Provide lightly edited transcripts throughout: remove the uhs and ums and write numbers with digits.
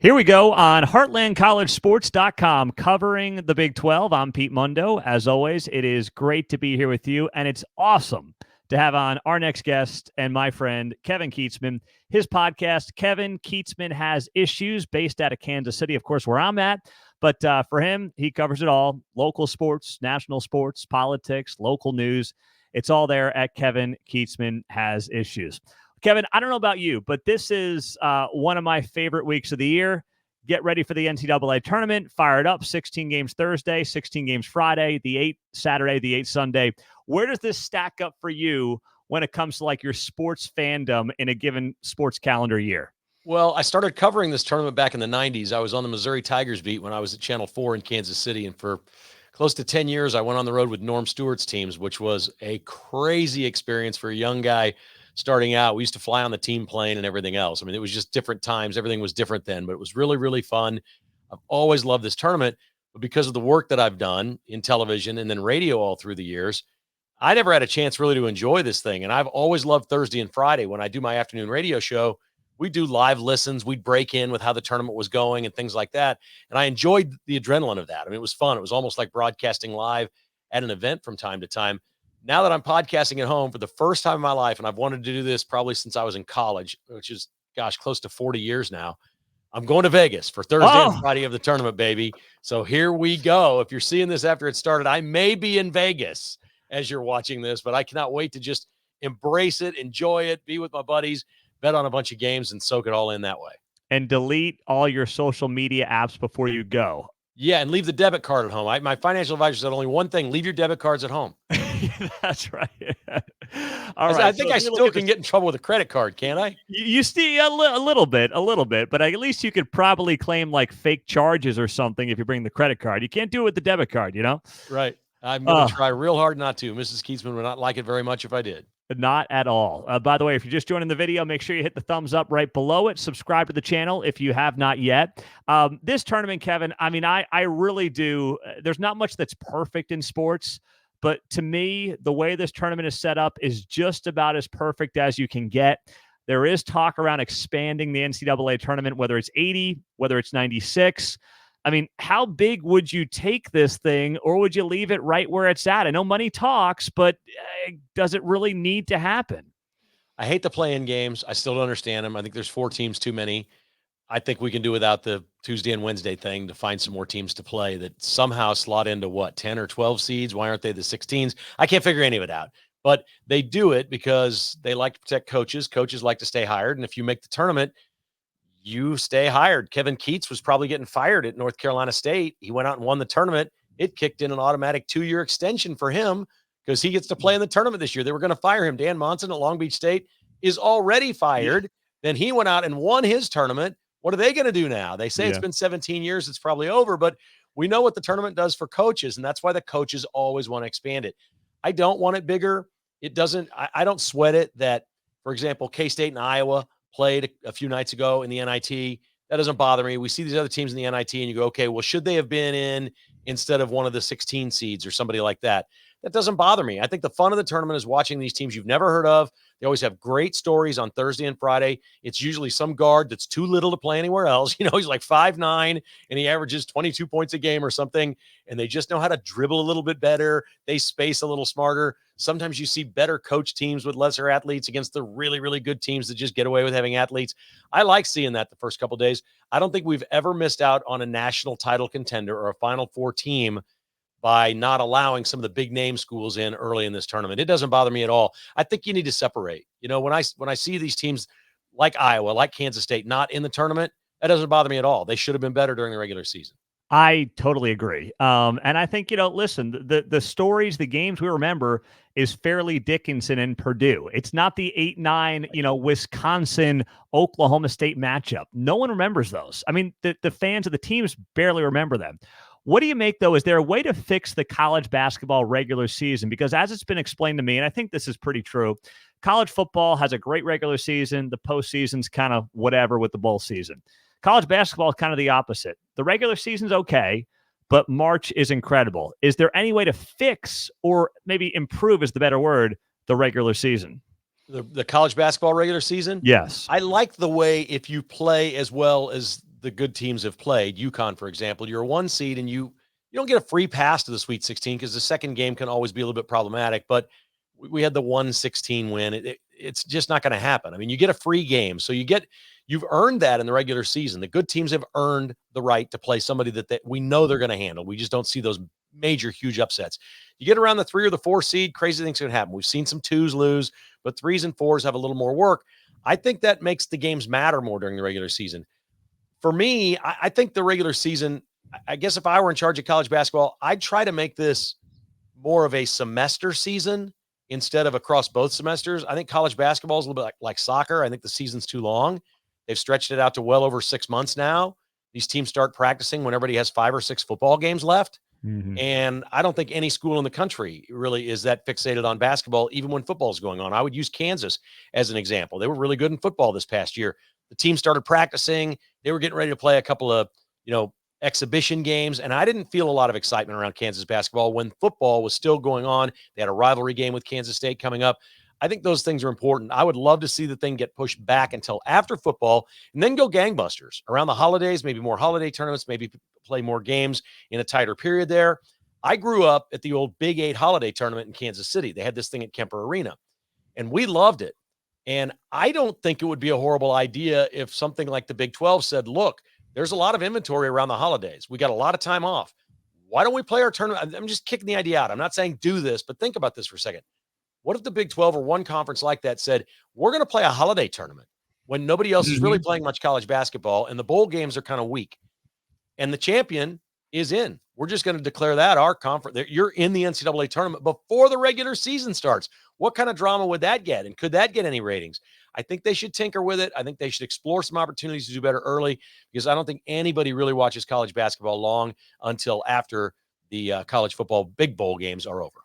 Here we go on HeartlandCollegeSports.com covering the Big 12. I'm Pete Mundo. As always, it is great to be here with you, and it's awesome to have on our next guest and my friend, Kevin Kietzman. His podcast, Kevin Kietzman Has Issues, based out of Kansas City, of course, where I'm at. But for him, he covers it all: local sports, national sports, politics, local news. It's all there at Kevin Kietzman Has Issues. Kevin, I don't know about you, but this is one of my favorite weeks of the year. Get ready for the NCAA tournament. Fire it up. 16 games Thursday, 16 games Friday, the 8 Saturday, the 8 Sunday. Where does this stack up for you when it comes to like your sports fandom in a given sports calendar year? Well, I started covering this tournament back in the 90s. I was on the Missouri Tigers beat when I was at Channel 4 in Kansas City. And for close to 10 years, I went on the road with Norm Stewart's teams, which was a crazy experience for a young guy starting out. We used to fly on the team plane and everything else. I mean, it was just different times. Everything was different then, but it was really, really fun. I've always loved this tournament, but because of the work that I've done in television and then radio all through the years, I never had a chance really to enjoy this thing. And I've always loved Thursday and Friday. When I do my afternoon radio show, we do live listens. We'd break in with how the tournament was going and things like that. And I enjoyed the adrenaline of that. I mean, it was fun. It was almost like broadcasting live at an event from time to time. Now that I'm podcasting at home for the first time in my life, and I've wanted to do this probably since I was in college, which is, close to 40 years now, I'm going to Vegas for Thursday and Friday of the tournament, baby. So here we go. If you're seeing this after it started, I may be in Vegas as you're watching this, but I cannot wait to just embrace it, enjoy it, be with my buddies, bet on a bunch of games, and soak it all in that way. And delete all your social media apps before you go. Yeah, and leave the debit card at home. My financial advisor said only one thing: leave your debit cards at home. That's right. All right. I think I still can get in trouble with a credit card, can't I? You see a little bit, but at least you could probably claim like fake charges or something if you bring the credit card. You can't do it with the debit card, you know? Right. I'm going to try real hard not to. Mrs. Kietzman would not like it very much if I did. Not at all. By the way, if you're just joining the video, make sure you hit the thumbs up right below it. Subscribe to the channel if you have not yet. This tournament, Kevin, I mean, I really do. There's not much that's perfect in sports, but to me, the way this tournament is set up is just about as perfect as you can get. There is talk around expanding the NCAA tournament, whether it's 80, whether it's 96. I mean, how big would you take this thing, or would you leave it right where it's at? I know money talks, but does it really need to happen? I hate the play-in games. I still don't understand them. I think there's 4 teams too many. I think we can do without the Tuesday and Wednesday thing to find some more teams to play that somehow slot into 10 or 12 seeds. Why aren't they the 16s? I can't figure any of it out. But they do it because they like to protect coaches. Coaches like to stay hired. And if you make the tournament, you stay hired. Kevin Keatts was probably getting fired at North Carolina State. He went out and won the tournament. It kicked in an automatic 2-year extension for him because he gets to play in the tournament this year. They were going to fire him. Dan Monson at Long Beach State is already fired. Then he went out and won his tournament. What are they going to do now? They say it's been 17 years. It's probably over, but we know what the tournament does for coaches, and that's why the coaches always want to expand it. I don't want it bigger. It doesn't. I don't sweat it that, for example, K-State and Iowa played a few nights ago in the NIT. That doesn't bother me. We see these other teams in the NIT and you go, okay, well, should they have been in instead of one of the 16 seeds or somebody like that? That doesn't bother me. I think the fun of the tournament is watching these teams you've never heard of. They always have great stories on Thursday and Friday. It's usually some guard that's too little to play anywhere else. You know, he's like 5'9", and he averages 22 points a game or something, and they just know how to dribble a little bit better. They space a little smarter. Sometimes you see better coach teams with lesser athletes against the really, really good teams that just get away with having athletes. I like seeing that the first couple of days. I don't think we've ever missed out on a national title contender or a Final Four team by not allowing some of the big name schools in early in this tournament. It doesn't bother me at all. I think you need to separate. You know, when I see these teams like Iowa, like Kansas State, not in the tournament, that doesn't bother me at all. They should have been better during the regular season. I totally agree. And I think, listen, the stories, the games we remember is Fairleigh Dickinson and Purdue. It's not the 8-9, Wisconsin, Oklahoma State matchup. No one remembers those. I mean, the fans of the teams barely remember them. What do you make, though? Is there a way to fix the college basketball regular season? Because as it's been explained to me, and I think this is pretty true, college football has a great regular season. The postseason's kind of whatever with the bowl season. College basketball is kind of the opposite. The regular season's okay, but March is incredible. Is there any way to fix, or maybe improve is the better word, the regular season? The college basketball regular season? Yes. I like the way if you play as well as the good teams have played. UConn, for example, you're a 1 seed and you don't get a free pass to the Sweet 16 because the second game can always be a little bit problematic. But we had the 1-16 win. It's just not going to happen. I mean, you get a free game, so you've earned that in the regular season. The good teams have earned the right to play somebody that we know they're going to handle. We just don't see those major, huge upsets. You get around the 3 or the 4 seed, crazy things can happen. We've seen some 2s lose, but 3s and 4s have a little more work. I think that makes the games matter more during the regular season. For me, I think the regular season, I guess if I were in charge of college basketball, I'd try to make this more of a semester season instead of across both semesters. I think college basketball is a little bit like soccer. I think the season's too long. They've stretched it out to well over 6 months now. These teams start practicing when everybody has 5 or 6 football games left. Mm-hmm. And I don't think any school in the country really is that fixated on basketball, even when football is going on. I would use Kansas as an example. They were really good in football this past year. The team started practicing. They were getting ready to play a couple of, exhibition games. And I didn't feel a lot of excitement around Kansas basketball when football was still going on. They had a rivalry game with Kansas State coming up. I think those things are important. I would love to see the thing get pushed back until after football and then go gangbusters around the holidays, maybe more holiday tournaments, maybe play more games in a tighter period there. I grew up at the old Big 8 holiday tournament in Kansas City. They had this thing at Kemper Arena, and we loved it. And I don't think it would be a horrible idea if something like the Big 12 said, look, there's a lot of inventory around the holidays. We got a lot of time off. Why don't we play our tournament? I'm just kicking the idea out. I'm not saying do this, but think about this for a second. What if the Big 12 or one conference like that said, we're going to play a holiday tournament when nobody else is really playing much college basketball and the bowl games are kind of weak and the champion is in? We're just going to declare that our conference. You're in the NCAA tournament before the regular season starts. What kind of drama would that get? And could that get any ratings? I think they should tinker with it. I think they should explore some opportunities to do better early because I don't think anybody really watches college basketball long until after the college football big bowl games are over.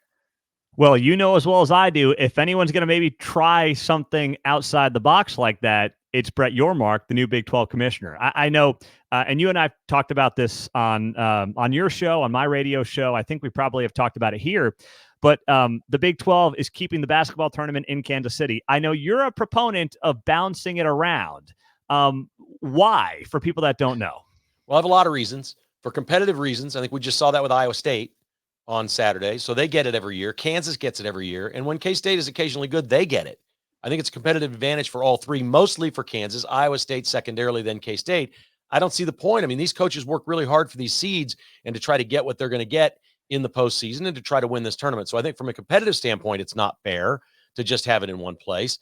Well, you know as well as I do, if anyone's going to maybe try something outside the box like that, it's Brett Yormark, the new Big 12 commissioner. I know, and you and I talked about this on your show, on my radio show. I think we probably have talked about it here. But the Big 12 is keeping the basketball tournament in Kansas City. I know you're a proponent of bouncing it around. Why, for people that don't know? Well, I have a lot of reasons. For competitive reasons, I think we just saw that with Iowa State on Saturday. So they get it every year. Kansas gets it every year. And when K-State is occasionally good, they get it. I think it's a competitive advantage for all three, mostly for Kansas, Iowa State secondarily, then K-State. I don't see the point. I mean, these coaches work really hard for these seeds and to try to get what they're going to get in the postseason and to try to win this tournament. So I think from a competitive standpoint, it's not fair to just have it in one place.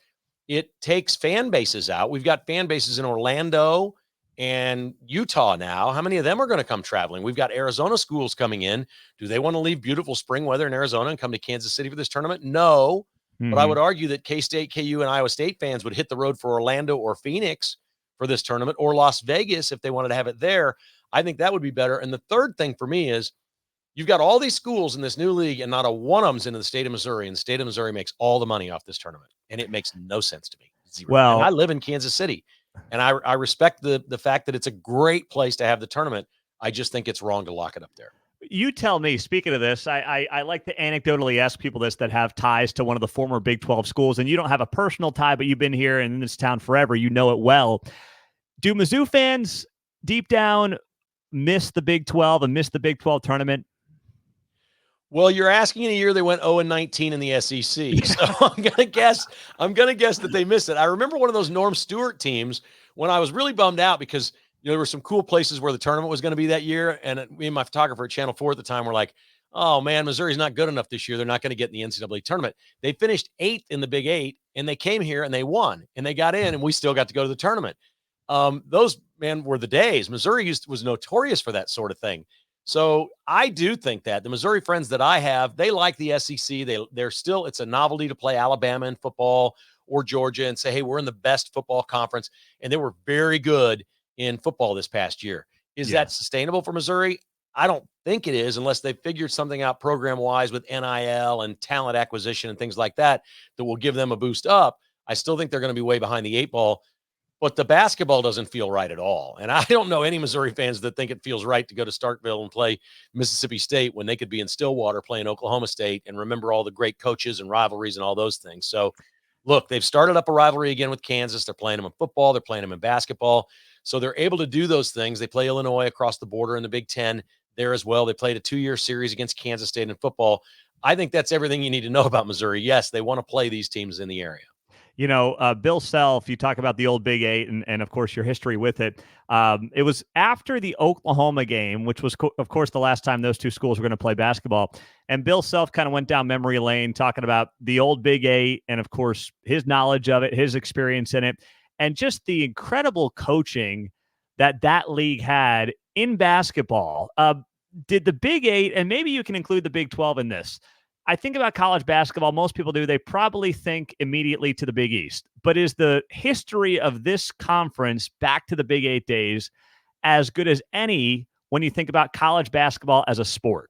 It takes fan bases out. We've got fan bases in Orlando and Utah now. How many of them are going to come traveling? We've got Arizona schools coming in. Do they want to leave beautiful spring weather in Arizona and come to Kansas City for this tournament? No. But I would argue that K-State, KU, and Iowa State fans would hit the road for Orlando or Phoenix for this tournament, or Las Vegas if they wanted to have it there. I think that would be better. And the third thing for me is you've got all these schools in this new league, and not a one of them's in the state of Missouri, and the state of Missouri makes all the money off this tournament. And it makes no sense to me. Zero. Well, and I live in Kansas City, and I respect the fact that it's a great place to have the tournament. I just think it's wrong to lock it up there. You tell me, speaking of this, I like to anecdotally ask people this that have ties to one of the former Big 12 schools, and you don't have a personal tie, but you've been here in this town forever. You know it well. Do Mizzou fans deep down miss the Big 12 and miss the Big 12 tournament? Well, you're asking in a year they went 0-19 in the SEC. So I'm gonna guess that they missed it. I remember one of those Norm Stewart teams when I was really bummed out because there were some cool places where the tournament was going to be that year. And me and my photographer at Channel 4 at the time were like, oh man, Missouri's not good enough this year. They're not going to get in the NCAA tournament. They finished 8th in the Big 8 and they came here and they won and they got in and we still got to go to the tournament. Those, man, were the days. Missouri was notorious for that sort of thing. So I do think that the Missouri friends that I have, they like the SEC. They're still, it's a novelty to play Alabama in football or Georgia and say, hey, we're in the best football conference. And they were very good in football this past year. Is that sustainable for Missouri? I don't think it is unless they figured something out program-wise with NIL and talent acquisition and things like that that will give them a boost up. I still think they're going to be way behind the 8 ball, but the basketball doesn't feel right at all. And I don't know any Missouri fans that think it feels right to go to Starkville and play Mississippi State when they could be in Stillwater playing Oklahoma State and remember all the great coaches and rivalries and all those things. So look, they've started up a rivalry again with Kansas. They're playing them in football. They're playing them in basketball. So they're able to do those things. They play Illinois across the border in the Big Ten there as well. They played a 2-year series against Kansas State in football. I think that's everything you need to know about Missouri. Yes, they want to play these teams in the area. Bill Self, you talk about the old Big Eight and of course, your history with it. It was after the Oklahoma game, which was, of course, the last time those two schools were going to play basketball. And Bill Self kind of went down memory lane talking about the old Big Eight and, of course, his knowledge of it, his experience in it, and just the incredible coaching that league had in basketball. Did the Big Eight, and maybe you can include the Big 12 in this, I think about college basketball, most people do, they probably think immediately to the Big East. But is the history of this conference back to the Big 8 days as good as any when you think about college basketball as a sport?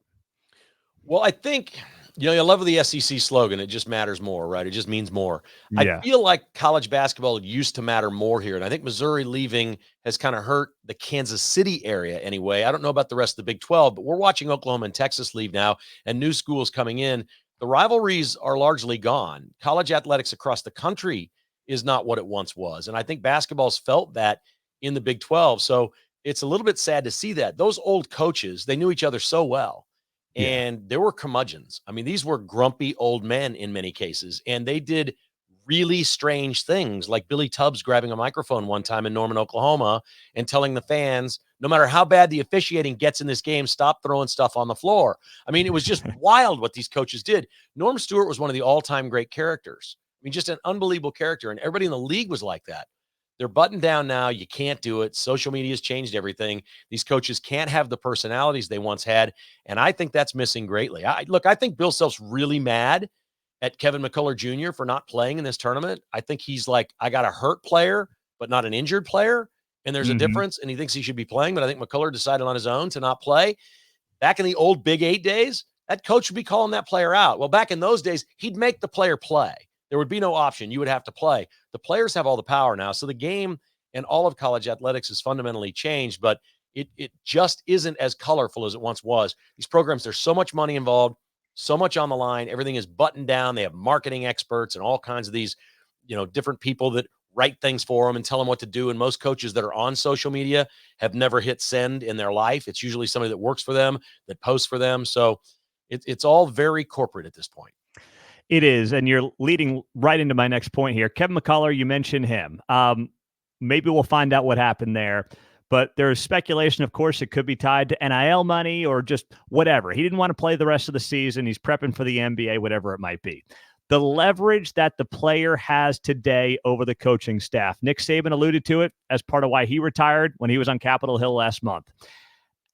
Well, I think, I love the SEC slogan. It just matters more, right? It just means more. Yeah. I feel like college basketball used to matter more here. And I think Missouri leaving has kind of hurt the Kansas City area anyway. I don't know about the rest of the Big 12, but we're watching Oklahoma and Texas leave now and new schools coming in. The rivalries are largely gone. College athletics across the country is not what it once was. And I think basketball's felt that in the Big 12. So it's a little bit sad to see that. Those old coaches, they knew each other so well. Yeah. And there were curmudgeons. I mean, these were grumpy old men in many cases, and they did really strange things, like Billy Tubbs grabbing a microphone one time in Norman, Oklahoma, and telling the fans, no matter how bad the officiating gets in this game, stop throwing stuff on the floor. I mean, it was just wild what these coaches did. Norm Stewart was one of the all-time great characters. I mean, just an unbelievable character, and everybody in the league was like that. They're buttoned down now. You can't do it. Social media has changed everything. These coaches can't have the personalities they once had, and I think that's missing greatly. I think Bill Self's really mad at Kevin McCullough Jr. for not playing in this tournament. I think he's like, I got a hurt player, but not an injured player, and there's a difference, and he thinks he should be playing, but I think McCullough decided on his own to not play. Back in the old Big 8 days, that coach would be calling that player out. Well, back in those days, he'd make the player play. There would be no option. You would have to play. The players have all the power now. So the game and all of college athletics has fundamentally changed, but it just isn't as colorful as it once was. These programs, there's so much money involved, so much on the line. Everything is buttoned down. They have marketing experts and all kinds of these, different people that write things for them and tell them what to do. And most coaches that are on social media have never hit send in their life. It's usually somebody that works for them, that posts for them. So it's all very corporate at this point. It is, and you're leading right into my next point here. Kevin McCullough, you mentioned him. Maybe we'll find out what happened there, but there's speculation, of course, it could be tied to NIL money or just whatever. He didn't want to play the rest of the season. He's prepping for the NBA, whatever it might be. The leverage that the player has today over the coaching staff. Nick Saban alluded to it as part of why he retired when he was on Capitol Hill last month.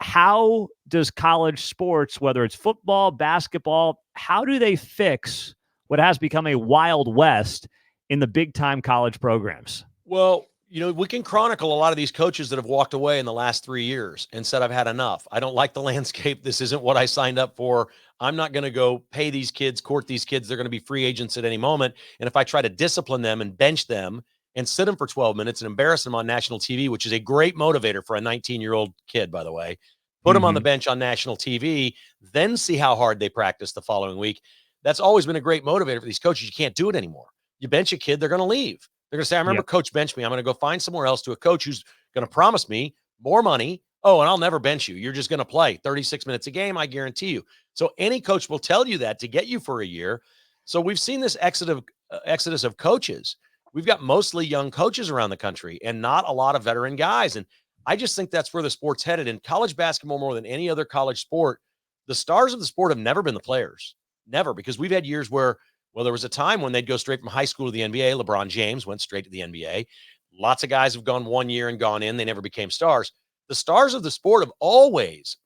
How does college sports, whether it's football, basketball, how do they fix what has become a Wild West in the big-time college programs? Well, we can chronicle a lot of these coaches that have walked away in the last 3 years and said, I've had enough. I don't like the landscape. This isn't what I signed up for. I'm not going to go pay these kids, court these kids. They're going to be free agents at any moment. And if I try to discipline them and bench them and sit them for 12 minutes and embarrass them on national TV, which is a great motivator for a 19-year-old kid, by the way, put them on the bench on national TV, then see how hard they practice the following week. That's always been a great motivator for these coaches. You can't do it anymore. You bench a kid, they're going to leave. They're going to say, I remember coach benched me. I'm going to go find somewhere else to a coach who's going to promise me more money. Oh, and I'll never bench you. You're just going to play 36 minutes a game. I guarantee you. So any coach will tell you that to get you for a year. So we've seen this exodus of coaches. We've got mostly young coaches around the country and not a lot of veteran guys. And I just think that's where the sport's headed. In college basketball, more than any other college sport, the stars of the sport have never been the players. Never, because we've had years where, there was a time when they'd go straight from high school to the NBA. LeBron James went straight to the NBA. Lots of guys have gone 1 year and gone in. They never became stars. The stars of the sport have always,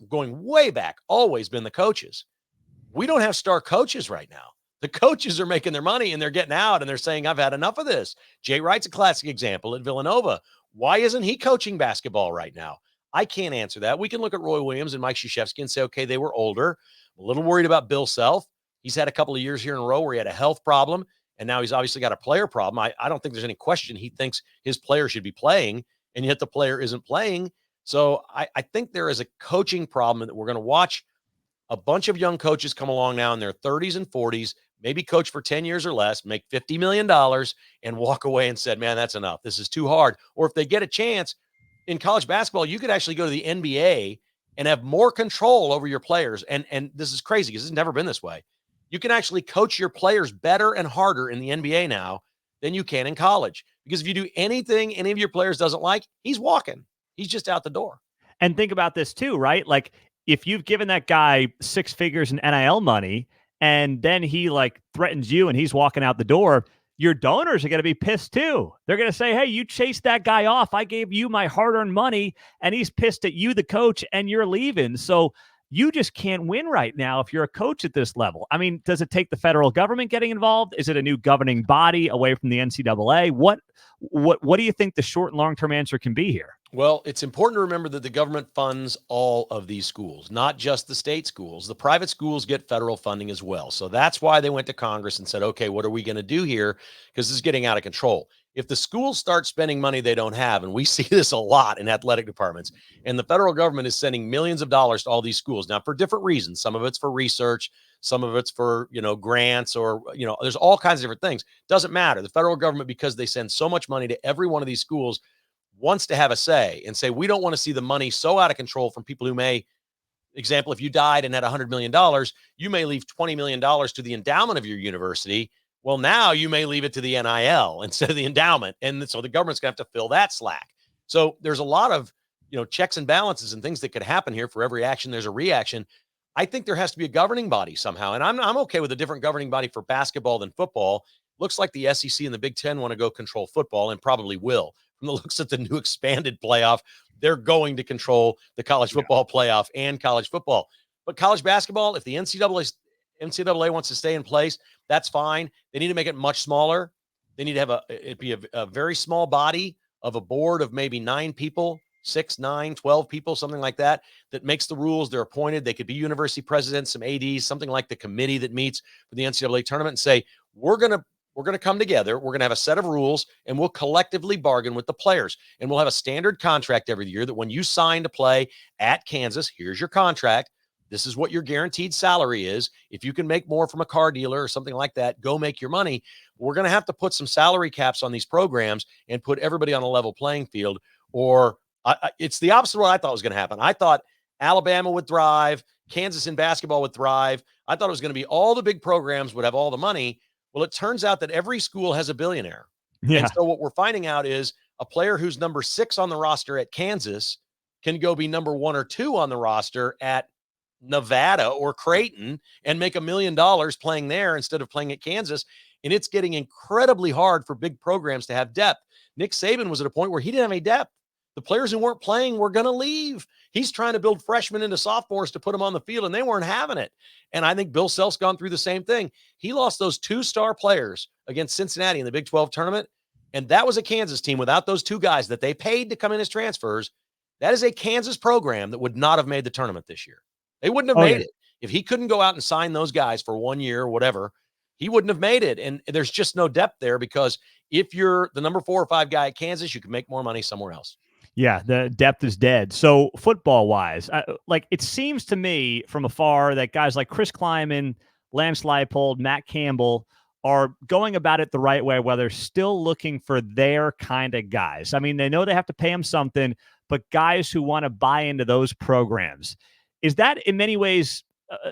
going way back, always been the coaches. We don't have star coaches right now. The coaches are making their money and they're getting out and they're saying, I've had enough of this. Jay Wright's a classic example at Villanova. Why isn't he coaching basketball right now? I can't answer that. We can look at Roy Williams and Mike Krzyzewski and say, okay, they were older. I'm a little worried about Bill Self. He's had a couple of years here in a row where he had a health problem, and now he's obviously got a player problem. I don't think there's any question he thinks his player should be playing, and yet the player isn't playing. So I think there is a coaching problem that we're going to watch a bunch of young coaches come along now in their 30s and 40s, maybe coach for 10 years or less, make $50 million and walk away and said, man, that's enough. This is too hard. Or if they get a chance in college basketball, you could actually go to the NBA and have more control over your players. And this is crazy because it's never been this way. You can actually coach your players better and harder in the NBA now than you can in college. Because if you do anything any of your players doesn't like, he's walking. He's just out the door. And think about this too, right? Like if you've given that guy 6 figures in NIL money and then he like threatens you and he's walking out the door, your donors are going to be pissed too. They're going to say, hey, you chased that guy off. I gave you my hard-earned money and he's pissed at you, the coach, and you're leaving. So you just can't win right now if you're a coach at this level. I mean, does it take the federal government getting involved? Is it a new governing body away from the NCAA? What do you think the short and long-term answer can be here? Well, it's important to remember that the government funds all of these schools, not just the state schools. The private schools get federal funding as well. So that's why they went to Congress and said, okay, what are we going to do here? Because this is getting out of control. If the schools start spending money they don't have, and we see this a lot in athletic departments, and the federal government is sending millions of dollars to all these schools, now for different reasons. Some of it's for research, some of it's for, grants, or, there's all kinds of different things. Doesn't matter. The federal government, because they send so much money to every one of these schools, wants to have a say and say, we don't want to see the money so out of control from people who may, example, if you died and had $100 million, you may leave $20 million to the endowment of your university. Well, now you may leave it to the NIL instead of the endowment. And so the government's going to have to fill that slack. So there's a lot of, checks and balances and things that could happen here. For every action, there's a reaction. I think there has to be a governing body somehow. And I'm okay with a different governing body for basketball than football. Looks like the SEC and the Big Ten want to go control football and probably will. From the looks at the new expanded playoff, they're going to control the college football playoff and college football. But college basketball, if the NCAA wants to stay in place, that's fine. They need to make it much smaller. They need to have it'd be a very small body of a board of maybe 9 people, 6, 9, 12 people, something like that makes the rules. They're appointed. They could be university presidents, some ADs, something like the committee that meets for the NCAA tournament and say, we're going to come together. We're going to have a set of rules and we'll collectively bargain with the players. And we'll have a standard contract every year that when you sign to play at Kansas, here's your contract. This is what your guaranteed salary is. If you can make more from a car dealer or something like that, go make your money. We're going to have to put some salary caps on these programs and put everybody on a level playing field. Or it's the opposite of what I thought was going to happen. I thought Alabama would thrive. Kansas in basketball would thrive. I thought it was going to be all the big programs would have all the money. Well, it turns out that every school has a billionaire. Yeah. And so what we're finding out is a player who's number 6 on the roster at Kansas can go be number 1 or 2 on the roster at Nevada or Creighton and make $1 million playing there instead of playing at Kansas. And it's getting incredibly hard for big programs to have depth. Nick Saban was at a point where he didn't have any depth. The players who weren't playing were going to leave. He's trying to build freshmen into sophomores to put them on the field, and they weren't having it. And I think Bill Self's gone through the same thing. He lost those 2 star players against Cincinnati in the Big 12 tournament, and that was a Kansas team without those 2 guys that they paid to come in as transfers. That is a Kansas program that would not have made the tournament this year. They wouldn't have made it. If he couldn't go out and sign those guys for 1 year or whatever, he wouldn't have made it. And there's just no depth there because if you're the number 4 or 5 guy at Kansas, you can make more money somewhere else. Yeah, the depth is dead. So football-wise, it seems to me from afar that guys like Chris Kleiman, Lance Leipold, Matt Campbell are going about it the right way, where they're still looking for their kind of guys. I mean, they know they have to pay them something, but guys who want to buy into those programs. Is that in many ways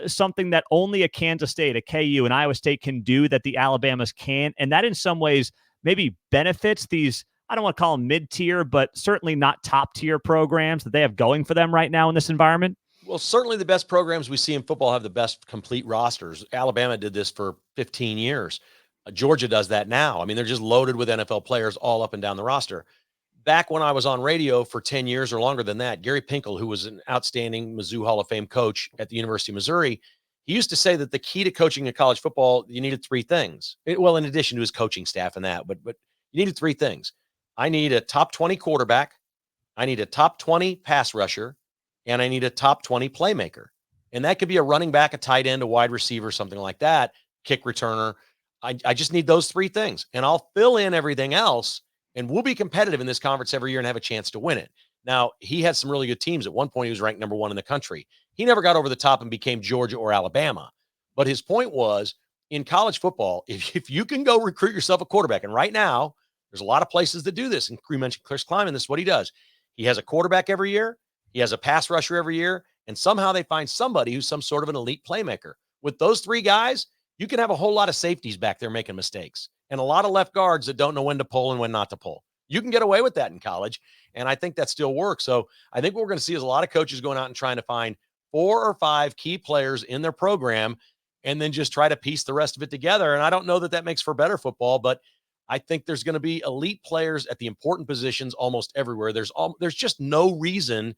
something that only a Kansas State, a KU, and Iowa State can do that the Alabamas can't? And that in some ways maybe benefits these, I don't want to call them mid-tier, but certainly not top-tier programs that they have going for them right now in this environment? Well, certainly the best programs we see in football have the best complete rosters. Alabama did this for 15 years. Georgia does that now. I mean, they're just loaded with NFL players all up and down the roster. Back when I was on radio for 10 years or longer than that, Gary Pinkel, who was an outstanding Mizzou Hall of Fame coach at the University of Missouri, he used to say that the key to coaching in college football, you needed 3 things. Well, in addition to his coaching staff and that, but you needed 3 things. I need a top 20 quarterback, I need a top 20 pass rusher, and I need a top 20 playmaker. And that could be a running back, a tight end, a wide receiver, something like that, kick returner. I just need those 3 things, and I'll fill in everything else, and we'll be competitive in this conference every year and have a chance to win it. Now, he had some really good teams. At one point, he was ranked number 1 in the country. He never got over the top and became Georgia or Alabama. But his point was, in college football, if you can go recruit yourself a quarterback, and right now there's a lot of places that do this, and you mentioned Chris Kleiman, this is what he does. He has a quarterback every year, he has a pass rusher every year, and somehow they find somebody who's some sort of an elite playmaker. With those three guys, you can have a whole lot of safeties back there making mistakes and a lot of left guards that don't know when to pull and when not to pull. You can get away with that in college, and I think that still works. So I think what we're going to see is a lot of coaches going out and trying to find 4 or 5 key players in their program and then just try to piece the rest of it together. And I don't know that that makes for better football, but I think there's going to be elite players at the important positions almost everywhere. There's just no reason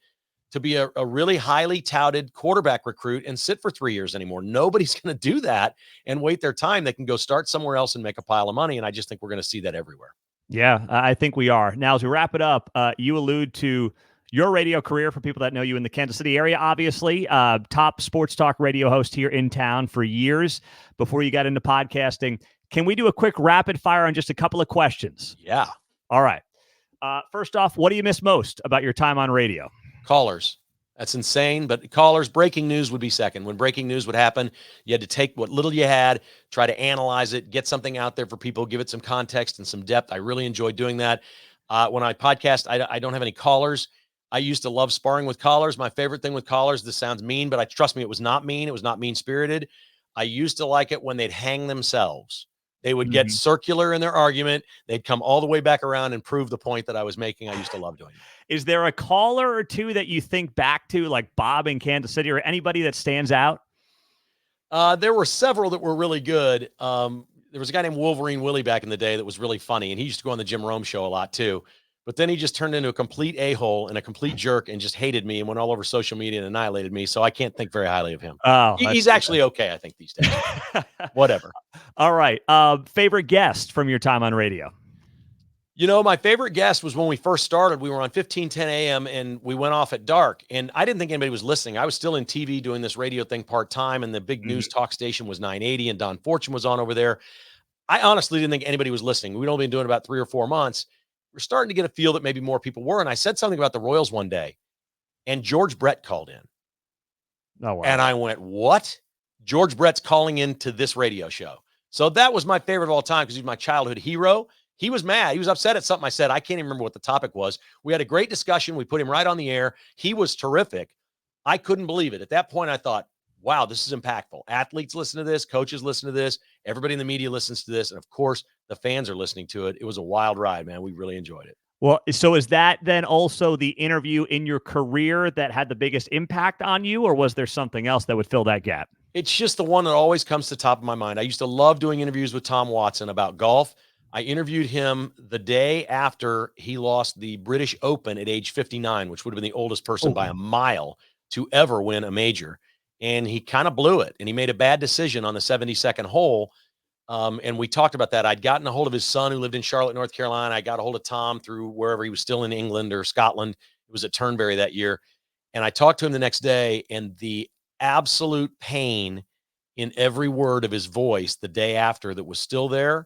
to be a really highly touted quarterback recruit and sit for 3 years anymore. Nobody's going to do that and wait their time. They can go start somewhere else and make a pile of money. And I just think we're going to see that everywhere. Yeah, I think we are. Now, as we wrap it up, you allude to your radio career for people that know you in the Kansas City area, obviously. Top sports talk radio host here in town for years before you got into podcasting. Can we do a quick rapid fire on just a couple of questions? Yeah. All right. First off, what do you miss most about your time on radio? Callers. That's insane, but callers, breaking news would be second. When breaking news would happen, you had to take what little you had, try to analyze it, get something out there for people, give it some context and some depth. I really enjoy doing that. When I podcast, I don't have any callers. I used to love sparring with callers. My favorite thing with callers, this sounds mean, but trust me, it was not mean. It was not mean-spirited. I used to like it when they'd hang themselves. They would get circular in their argument. They'd come all the way back around and prove the point that I was making. I used to love doing that. Is there a caller or two that you think back to, like Bob in Kansas City, or anybody that stands out? There were several that were really good. There was a guy named Wolverine Willie back in the day that was really funny, and he used to go on the Jim Rome show a lot too. But then he just turned into a complete a-hole and a complete jerk and just hated me and went all over social media and annihilated me. So I can't think very highly of him. Oh, he's actually okay, I think, these days. Whatever. All right. Favorite guest from your time on radio? You know, my favorite guest was when we first started. We were on 1510 a.m. and we went off at dark. And I didn't think anybody was listening. I was still in TV doing this radio thing part-time, and the big news talk station was 980, and Don Fortune was on over there. I honestly didn't think anybody was listening. We'd only been doing about 3 or 4 months. We're starting to get a feel that maybe more people were. And I said something about the Royals one day, and George Brett called in. Oh, wow. And I went, what? George Brett's calling into this radio show. So that was my favorite of all time because he's my childhood hero. He was mad. He was upset at something I said. I can't even remember what the topic was. We had a great discussion. We put him right on the air. He was terrific. I couldn't believe it. At that point, I thought, wow, this is impactful. Athletes listen to this. Coaches listen to this. Everybody in the media listens to this. And of course, the fans are listening to it. It was a wild ride, man. We really enjoyed it. Well, so is that then also the interview in your career that had the biggest impact on you, or was there something else that would fill that gap? It's just the one that always comes to the top of my mind. I used to love doing interviews with Tom Watson about golf. I interviewed him the day after he lost the British Open at age 59, which would have been the oldest person by a mile to ever win a major. And he kind of blew it, and he made a bad decision on the 72nd hole. And we talked about that. I'd gotten a hold of his son who lived in Charlotte, North Carolina. I got a hold of Tom through wherever he was, still in England or Scotland. It was at Turnberry that year. And I talked to him the next day, and the absolute pain in every word of his voice the day after that was still there,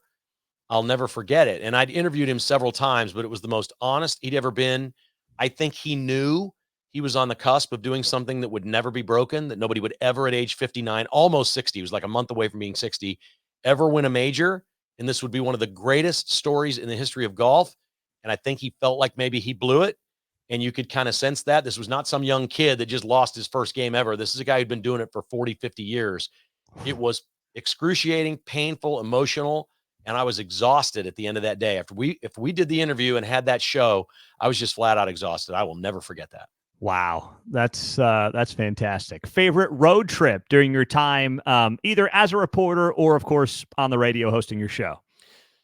I'll never forget it. And I'd interviewed him several times, but it was the most honest he'd ever been. I think he knew he was on the cusp of doing something that would never be broken, that nobody would ever at age 59, almost 60, he was like a month away from being 60, ever win a major. And this would be one of the greatest stories in the history of golf. And I think he felt like maybe he blew it. And you could kind of sense that. This was not some young kid that just lost his first game ever. This is a guy who'd been doing it for 40, 50 years. It was excruciating, painful, emotional. And I was exhausted at the end of that day. If we did the interview and had that show, I was just flat out exhausted. I will never forget that. Wow. That's fantastic. Favorite road trip during your time, either as a reporter or, of course, on the radio hosting your show?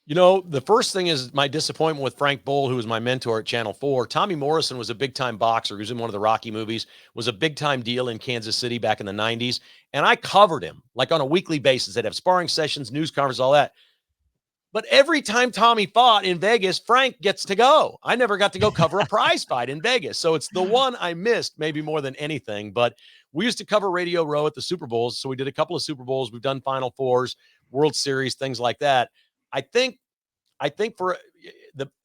You know, the first thing is my disappointment with Frank Bull, who was my mentor at Channel 4. Tommy Morrison was a big-time boxer. He was in one of the Rocky movies, was a big-time deal in Kansas City back in the 90s. And I covered him, like on a weekly basis. They'd have sparring sessions, news conferences, all that. But every time Tommy fought in Vegas, Frank gets to go. I never got to go cover a prize fight in Vegas. So it's the one I missed maybe more than anything. But we used to cover Radio Row at the Super Bowls. So we did a couple of Super Bowls. We've done Final Fours, World Series, things like that. I think for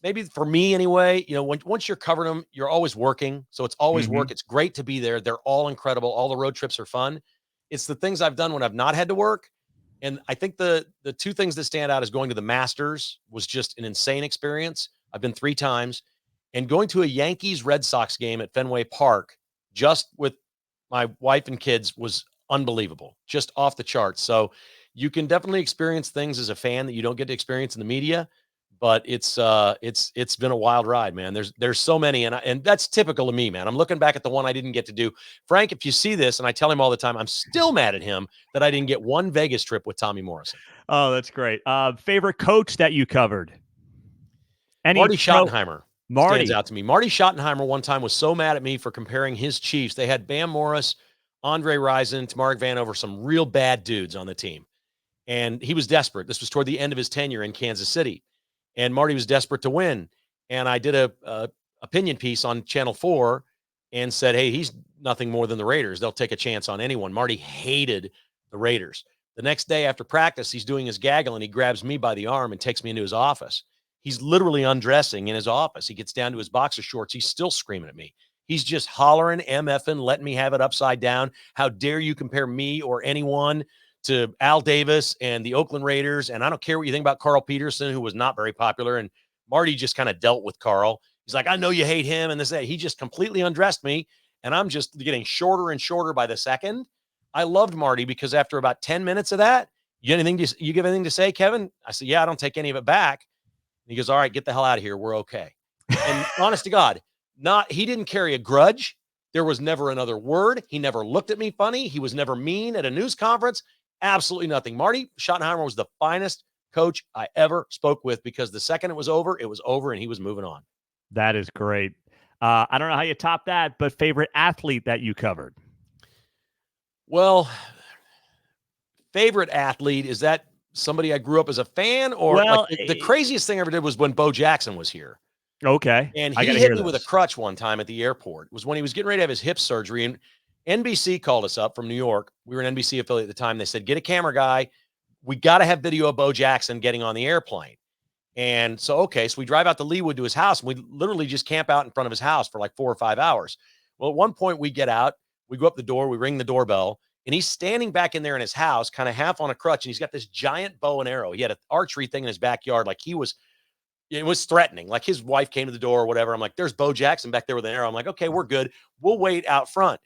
maybe for me anyway, you know, once you're covering them, you're always working. So it's always work. It's great to be there. They're all incredible. All the road trips are fun. It's the things I've done when I've not had to work. And I think the two things that stand out is going to the Masters was just an insane experience. I've been 3 times, and going to a Yankees Red Sox game at Fenway Park just with my wife and kids was unbelievable, just off the charts. So you can definitely experience things as a fan that you don't get to experience in the media, but it's been a wild ride, man. There's so many, and that's typical of me, man. I'm looking back at the one I didn't get to do. Frank, if you see this, and I tell him all the time, I'm still mad at him that I didn't get one Vegas trip with Tommy Morrison. Oh, that's great. Favorite coach that you covered? Marty Schottenheimer stands Marty. out to me. Marty Schottenheimer one time was so mad at me for comparing his Chiefs. They had Bam Morris, Andre Rison, Tamarick Vanover, some real bad dudes on the team. And he was desperate. This was toward the end of his tenure in Kansas City. And Marty was desperate to win. And I did a opinion piece on Channel 4 and said, hey, he's nothing more than the Raiders. They'll take a chance on anyone. Marty hated the Raiders. The next day after practice, he's doing his gaggle, and he grabs me by the arm and takes me into his office. He's literally undressing in his office. He gets down to his boxer shorts. He's still screaming at me. He's just hollering, MFing, letting me have it upside down. How dare you compare me or anyone to Al Davis and the Oakland Raiders? And I don't care what you think about Carl Peterson, who was not very popular. And Marty just kind of dealt with Carl. He's like, I know you hate him and this, that. He just completely undressed me. And I'm just getting shorter and shorter by the second. I loved Marty because after about 10 minutes of that, you give anything to say, Kevin? I said, yeah, I don't take any of it back. And he goes, all right, get the hell out of here. We're okay. And honest to God, he didn't carry a grudge. There was never another word. He never looked at me funny. He was never mean at a news conference. Absolutely nothing. Marty Schottenheimer was the finest coach I ever spoke with because the second it was over, and he was moving on. That is great. I don't know how you top that, but favorite athlete that you covered? Well, favorite athlete, is that somebody I grew up as a fan? Or the craziest thing I ever did was when Bo Jackson was here. Okay. And he hit me with a crutch one time at the airport. It was when he was getting ready to have his hip surgery. And NBC called us up from New York. We were an NBC affiliate at the time. They said, get a camera guy. We got to have video of Bo Jackson getting on the airplane. And so we drive out to Leawood to his house. And we literally just camp out in front of his house for like 4 or 5 hours. Well, at one point we get out, we go up the door, we ring the doorbell, and he's standing back in there in his house, kind of half on a crutch. And he's got this giant bow and arrow. He had an archery thing in his backyard. Like it was threatening. Like his wife came to the door or whatever. I'm like, there's Bo Jackson back there with an arrow. I'm like, okay, we're good. We'll wait out front.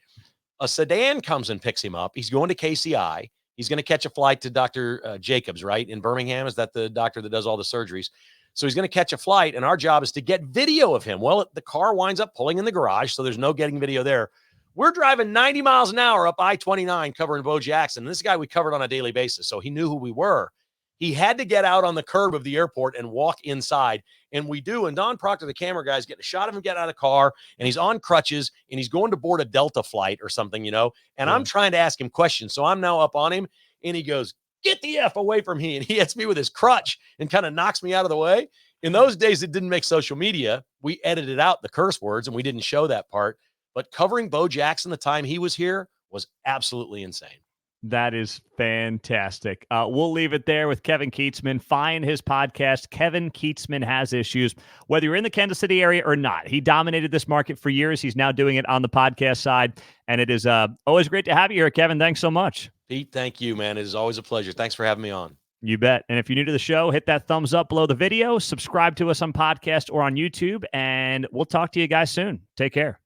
A sedan comes and picks him up. He's going to KCI. He's going to catch a flight to Dr. Jacobs, right? In Birmingham. Is that the doctor that does all the surgeries? So he's going to catch a flight, and our job is to get video of him. Well, the car winds up pulling in the garage, so there's no getting video there. We're driving 90 miles an hour up I-29 covering Bo Jackson. This guy we covered on a daily basis, so he knew who we were. He had to get out on the curb of the airport and walk inside, and we do. And Don Proctor, the camera guy, is getting a shot of him get out of the car, and he's on crutches, and he's going to board a Delta flight or something, and I'm trying to ask him questions. So I'm now up on him, and he goes, get the F away from me, and he hits me with his crutch and kind of knocks me out of the way. In those days, it didn't make social media. We edited out the curse words, and we didn't show that part. But covering Bo Jackson the time he was here was absolutely insane. That is fantastic. We'll leave it there with Kevin Kietzman. Find his podcast, Kevin Kietzman Has Issues. Whether you're in the Kansas City area or not, he dominated this market for years. He's now doing it on the podcast side. And it is always great to have you here, Kevin. Thanks so much. Pete, thank you, man. It is always a pleasure. Thanks for having me on. You bet. And if you're new to the show, hit that thumbs up below the video, subscribe to us on podcast or on YouTube, and we'll talk to you guys soon. Take care.